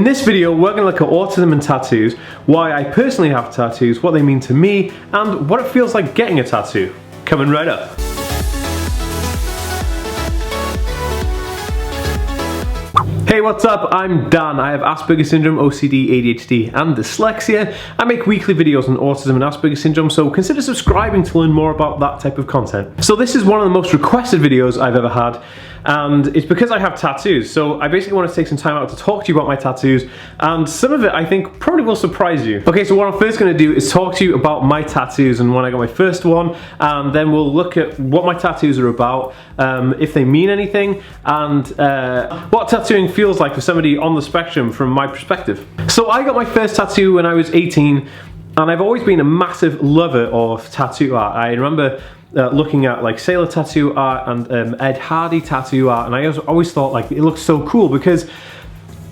In this video, we're going to look at autism and tattoos, why I personally have tattoos, what they mean to me, and what it feels like getting a tattoo. Coming right up. Hey, what's up? I'm Dan. I have Asperger's syndrome, OCD, ADHD, and dyslexia. I make weekly videos on autism and Asperger's syndrome, so consider subscribing to learn more about that type of content. So this is one of the most requested videos I've ever had, and it's because I have tattoos. So I basically want to take some time out to talk to you about my tattoos, and some of it I think probably will surprise you. Okay, so what I'm first going to do is talk to you about my tattoos and when I got my first one, and then we'll look at what my tattoos are about, if they mean anything, and what tattooing feels like for somebody on the spectrum from my perspective. So I got my first tattoo when I was 18, and I've always been a massive lover of tattoo art. I remember looking at like sailor tattoo art and Ed Hardy tattoo art, and I always thought like it looked so cool because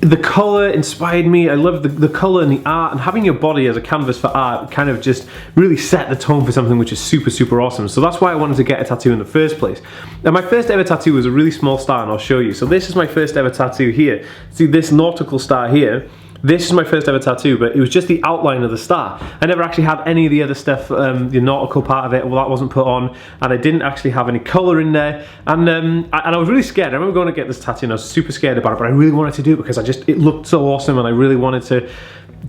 the colour inspired me. I love the colour and the art, and having your body as a canvas for art kind of just really set the tone for something which is super awesome. So that's why I wanted to get a tattoo in the first place. And my first ever tattoo was a really small star, and I'll show you. So this is my first ever tattoo here. See this nautical star here? This is my first ever tattoo, but it was just the outline of the star. I never actually had any of the other stuff, the nautical part of it, well, that wasn't put on, and I didn't actually have any colour in there, and I was really scared. I remember going to get this tattoo and I was super scared about it, but I really wanted to do it because it looked so awesome, and I really wanted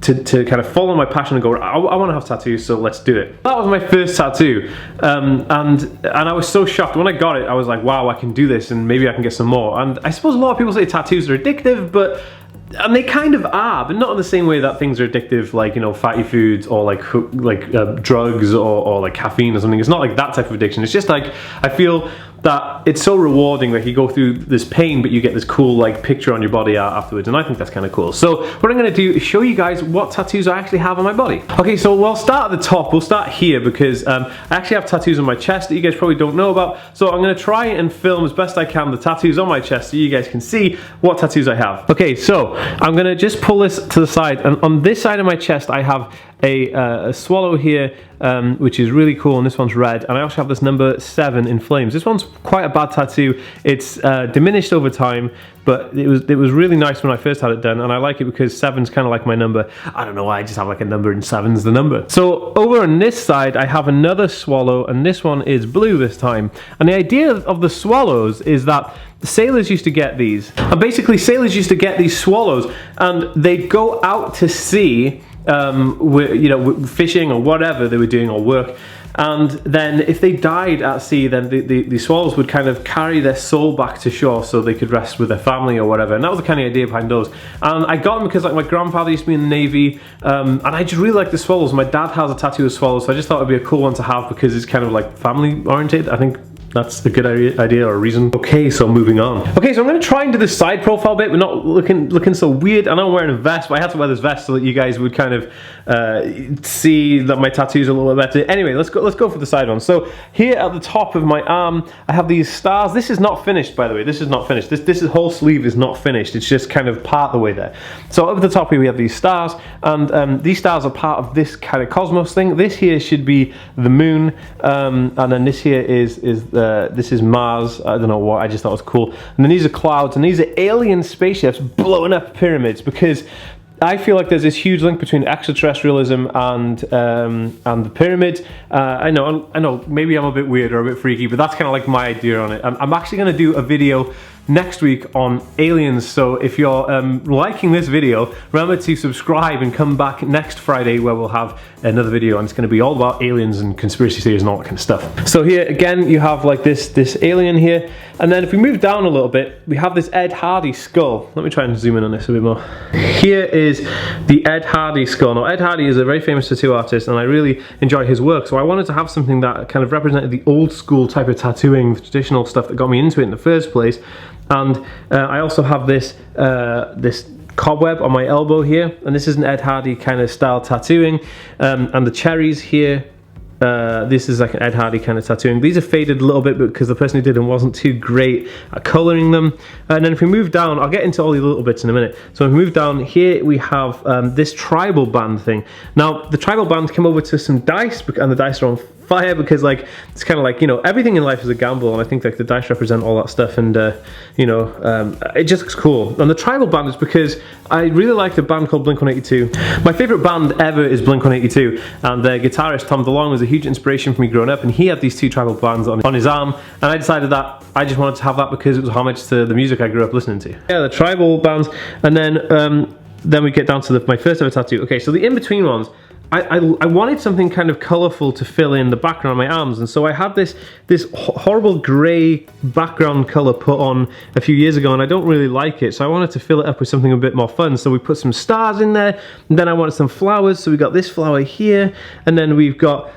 to kind of follow my passion and go, I want to have tattoos, so let's do it. That was my first tattoo, and I was so shocked. When I got it, I was like, wow, I can do this, and maybe I can get some more. And I suppose a lot of people say tattoos are addictive, and they kind of are, but not in the same way that things are addictive, like, you know, fatty foods or like drugs or like caffeine or something. It's not like that type of addiction. It's just like, I feel that it's so rewarding that you go through this pain, but you get this cool like picture on your body afterwards, and I think that's kind of cool. So what I'm going to do is show you guys what tattoos I actually have on my body. Okay, so we'll start at the top. We'll start here because I actually have tattoos on my chest that you guys probably don't know about. So I'm going to try and film as best I can the tattoos on my chest so you guys can see what tattoos I have. Okay, so I'm going to just pull this to the side, and on this side of my chest I have a swallow here, which is really cool, and this one's red, and I also have this number 7 in flames. This one's quite a bad tattoo. It's diminished over time, but it was really nice when I first had it done, and I like it because 7's kind of like my number. I don't know why, I just have like a number and 7's the number. So over on this side I have another swallow, and this one is blue this time, and the idea of the swallows is that the sailors used to get these, and basically sailors used to get these swallows, and they'd go out to sea, fishing or whatever they were doing, or work, and then if they died at sea, then the swallows would kind of carry their soul back to shore so they could rest with their family or whatever, and that was the kind of idea behind those. And I got them because like my grandfather used to be in the Navy, and I just really like the swallows. My dad has a tattoo of swallows, so I just thought it'd be a cool one to have because it's kind of like family oriented. I think that's a good idea or a reason. Okay, so moving on. Okay, so I'm going to try and do the side profile bit. We're not looking so weird. I know I'm wearing a vest, but I had to wear this vest so that you guys would kind of see that my tattoos are a little bit better. Anyway, let's go for the side one. So here at the top of my arm, I have these stars. This is not finished, by the way. This is not finished. This whole sleeve is not finished. It's just kind of part of the way there. So over the top here we have these stars, and these stars are part of this kind of cosmos thing. This here should be the moon, and then this here this is Mars. I don't know what, I just thought it was cool. And then these are clouds, and these are alien spaceships blowing up pyramids, because I feel like there's this huge link between extraterrestrialism and the pyramid. I know, maybe I'm a bit weird or a bit freaky, but that's kind of like my idea on it. I'm actually going to do a video next week on aliens, so if you're liking this video, remember to subscribe and come back next Friday where we'll have another video, and it's going to be all about aliens and conspiracy theories and all that kind of stuff. So here again you have like this alien here, and then if we move down a little bit we have this Ed Hardy skull. Let me try and zoom in on this a bit more. Here is the Ed Hardy skull. Now Ed Hardy is a very famous tattoo artist, and I really enjoy his work, so I wanted to have something that kind of represented the old school type of tattooing, the traditional stuff that got me into it in the first place. And I also have this cobweb on my elbow here, and this is an Ed Hardy kind of style tattooing, and the cherries here, this is like an Ed Hardy kind of tattooing. These are faded a little bit because the person who did them wasn't too great at colouring them. And then if we move down, I'll get into all the little bits in a minute. So if we move down here, we have this tribal band thing. Now the tribal band came over to some dice, and the dice are on fire because like it's kind of like, you know, everything in life is a gamble, and I think like the dice represent all that stuff, and you know, it just looks cool. And the tribal band is because I really like a band called Blink-182. My favorite band ever is Blink-182, and their guitarist Tom DeLonge was a huge inspiration for me growing up, and he had these 2 tribal bands on his arm, and I decided that I just wanted to have that because it was a homage to the music I grew up listening to. Yeah, the tribal bands, and then we get down to my first ever tattoo. Okay, so the in-between ones, I wanted something kind of colourful to fill in the background of my arms, and so I had this horrible grey background colour put on a few years ago, and I don't really like it, so I wanted to fill it up with something a bit more fun. So we put some stars in there, and then I wanted some flowers, so we got this flower here, and then we've got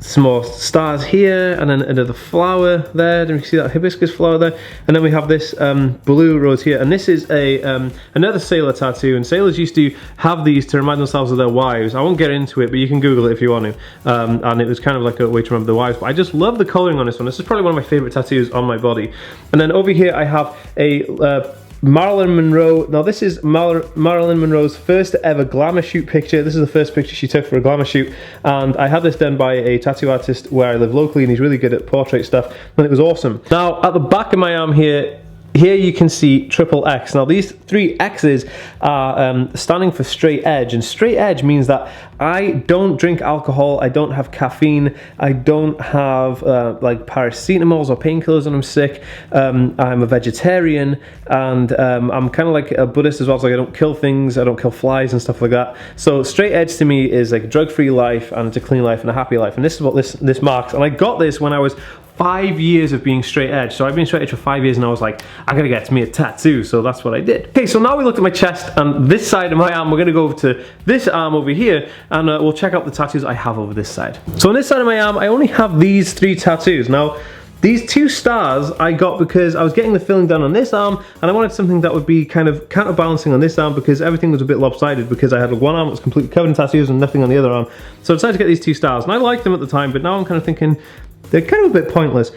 some more stars here, and then another flower there. Then you see that hibiscus flower there, and then we have this blue rose here, and this is another sailor tattoo, and sailors used to have these to remind themselves of their wives. I won't get into it, but you can Google it if you want to, and it was kind of like a way to remember the wives, but I just love the colouring on this one. This is probably one of my favourite tattoos on my body. And then over here I have a Marilyn Monroe. Now this is Marilyn Monroe's first ever glamour shoot picture. This is the first picture she took for a glamour shoot, and I had this done by a tattoo artist where I live locally, and he's really good at portrait stuff, and it was awesome. Now at the back of my arm here you can see triple X. Now these 3 X's are standing for straight edge, and straight edge means that I don't drink alcohol, I don't have caffeine, I don't have like paracetamols or painkillers when I'm sick, I'm a vegetarian, and I'm kind of like a Buddhist as well, so I don't kill things, I don't kill flies and stuff like that. So straight edge to me is like a drug-free life, and it's a clean life and a happy life, and this is what this marks. And I got this when I was 5 years of being straight edge. So I've been straight edge for 5 years, and I was like, I gotta get me a tattoo, so that's what I did. Okay, so now we looked at my chest and this side of my arm. We're gonna go over to this arm over here, and we'll check out the tattoos I have over this side. So on this side of my arm, I only have these 3 tattoos. Now, these 2 stars I got because I was getting the filling done on this arm, and I wanted something that would be kind of counterbalancing on this arm because everything was a bit lopsided, because I had one arm that was completely covered in tattoos and nothing on the other arm. So I decided to get these 2 stars, and I liked them at the time, but now I'm kind of thinking they're kind of a bit pointless.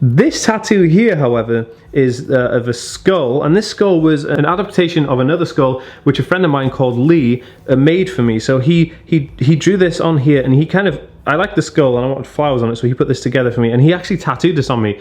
This tattoo here, however, is of a skull, and this skull was an adaptation of another skull which a friend of mine called Lee made for me. So he drew this on here, and he kind of, I like the skull and I wanted flowers on it, so he put this together for me, and he actually tattooed this on me.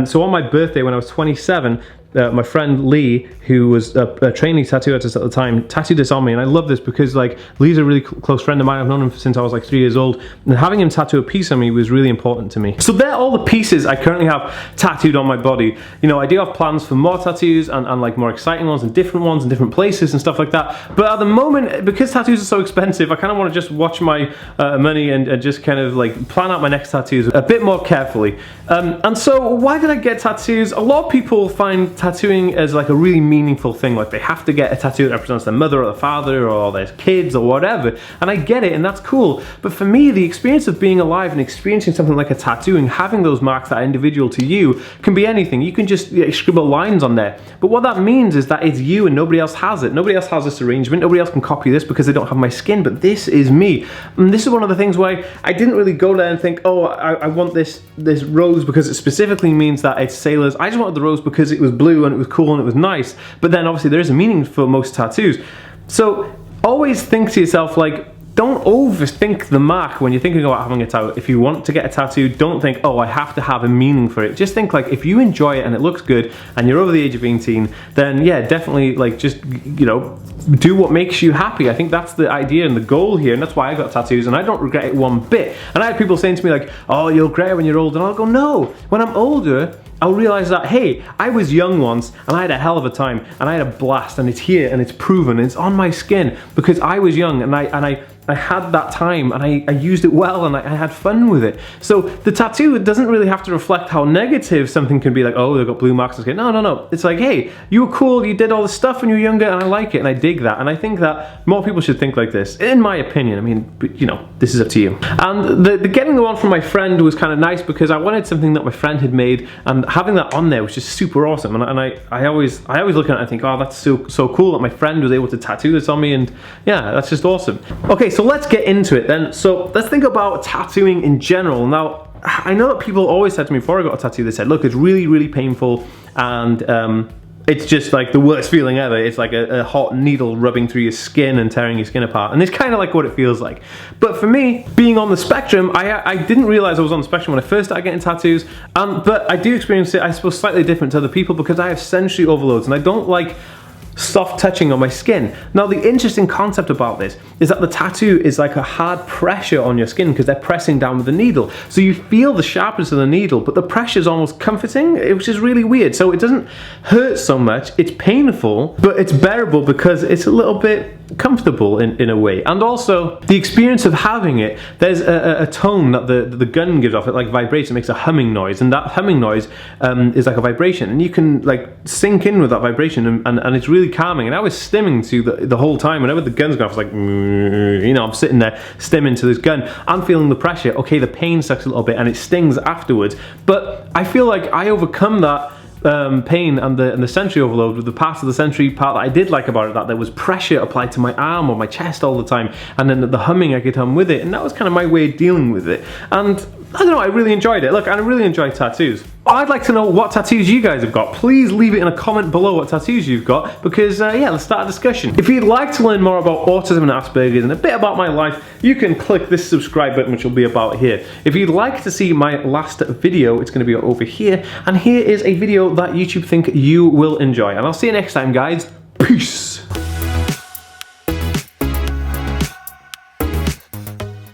So on my birthday when I was 27, my friend Lee, who was a trainee tattoo artist at the time, tattooed this on me, and I love this because like Lee's a really close friend of mine. I've known him since I was like 3 years old, and having him tattoo a piece on me was really important to me. So they're all the pieces I currently have tattooed on my body. You know, I do have plans for more tattoos and like more exciting ones and different places and stuff like that, but at the moment, because tattoos are so expensive, I kind of want to just watch my money and just kind of like plan out my next tattoos a bit more carefully. And so why did I get tattoos? A lot of people find tattooing as like a really meaningful thing, like they have to get a tattoo that represents their mother or their father or their kids or whatever, and I get it, and that's cool. But for me, the experience of being alive and experiencing something like a tattoo and having those marks that are individual to you can be anything. You can just scribble lines on there, but what that means is that it's you and nobody else has it. Nobody else has this arrangement, nobody else can copy this because they don't have my skin, but this is me. And this is one of the things why I didn't really go there and think, oh, I want this rose because it specifically means that it's sailors. I just wanted the rose because it was blue and it was cool and it was nice, but then obviously there is a meaning for most tattoos. So always think to yourself, like, don't overthink the mark when you're thinking about having a tattoo. If you want to get a tattoo, don't think, oh, I have to have a meaning for it. Just think like, if you enjoy it and it looks good and you're over the age of 18, then yeah, definitely like just, you know, do what makes you happy. I think that's the idea and the goal here, and that's why I got tattoos, and I don't regret it one bit. And I had people saying to me like, oh, you'll regret it when you're old, and I'll go, no, when I'm older, I'll realize that, hey, I was young once and I had a hell of a time and I had a blast, and it's here and it's proven and it's on my skin because I was young and I had that time and I used it well and I had fun with it. So the tattoo doesn't really have to reflect how negative something can be, like, oh, they've got blue marks on skin. No, no, no. It's like, hey, you were cool, you did all this stuff when you were younger and I like it and I dig that. And I think that more people should think like this, in my opinion. I mean, you know, this is up to you. And the getting the one from my friend was kind of nice because I wanted something that my friend had made, and having that on there was just super awesome. And I always look at it and I think, oh, that's so cool that my friend was able to tattoo this on me, and yeah, that's just awesome. Okay, so let's get into it then. So let's think about tattooing in general. Now, I know that people always said to me before I got a tattoo, they said, look, it's really, really painful, and it's just like the worst feeling ever. It's like a hot needle rubbing through your skin and tearing your skin apart, and it's kind of like what it feels like. But for me, being on the spectrum, I didn't realize I was on the spectrum when I first started getting tattoos, but I do experience it, I suppose, slightly different to other people because I have sensory overloads and I don't like soft touching on my skin. Now, the interesting concept about this is that the tattoo is like a hard pressure on your skin because they're pressing down with the needle. So you feel the sharpness of the needle, but the pressure is almost comforting, which is really weird. So it doesn't hurt so much. It's painful, but it's bearable because it's a little bit comfortable in a way. And also the experience of having it, there's a tone that the gun gives off. It like vibrates, it makes a humming noise, and that humming noise is like a vibration, and you can like sink in with that vibration, and it's really calming. And I was stimming to the whole time. Whenever the gun's going off, it's like, you know, I'm sitting there stimming to this gun. I'm feeling the pressure. Okay, the pain sucks a little bit and it stings afterwards, but I feel like I overcome that pain and the sensory overload with the part of the sensory part that I did like about it, that there was pressure applied to my arm or my chest all the time, and then the humming I could hum with it, and that was kind of my way of dealing with it. And I don't know, I really enjoyed it. Look, I really enjoy tattoos. I'd like to know what tattoos you guys have got. Please leave it in a comment below what tattoos you've got, because yeah, let's start a discussion. If you'd like to learn more about autism and Asperger's and a bit about my life, you can click this subscribe button, which will be about here. If you'd like to see my last video, it's going to be over here, and here is a video that YouTube think you will enjoy. And I'll see you next time, guys. Peace.